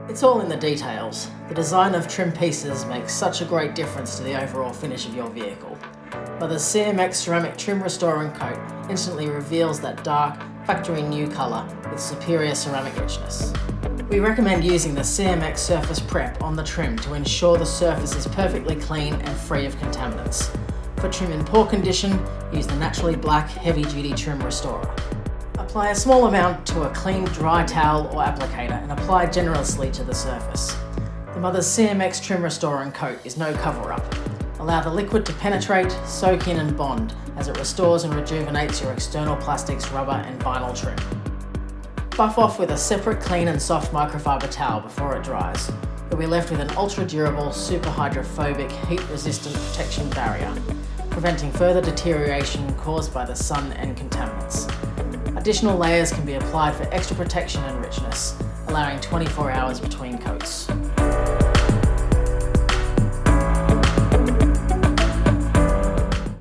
It's all in the details. The design of trim pieces makes such a great difference to the overall finish of your vehicle. But the CMX Ceramic Trim Restoring Coat instantly reveals that dark, factory new colour with superior ceramic richness. We recommend using the CMX Surface Prep on the trim to ensure the surface is perfectly clean and free of contaminants. For trim in poor condition, use the naturally black heavy-duty trim restorer. Apply a small amount to a clean dry towel or applicator and apply generously to the surface. The Mother's CMX Trim Restoring Coat is no cover-up. Allow the liquid to penetrate, soak in and bond as it restores and rejuvenates your external plastics, rubber and vinyl trim. Buff off with a separate clean and soft microfibre towel before it dries. You'll be left with an ultra-durable, super-hydrophobic, heat-resistant protection barrier, preventing further deterioration caused by the sun and contaminants. Additional layers can be applied for extra protection and richness, allowing 24 hours between coats.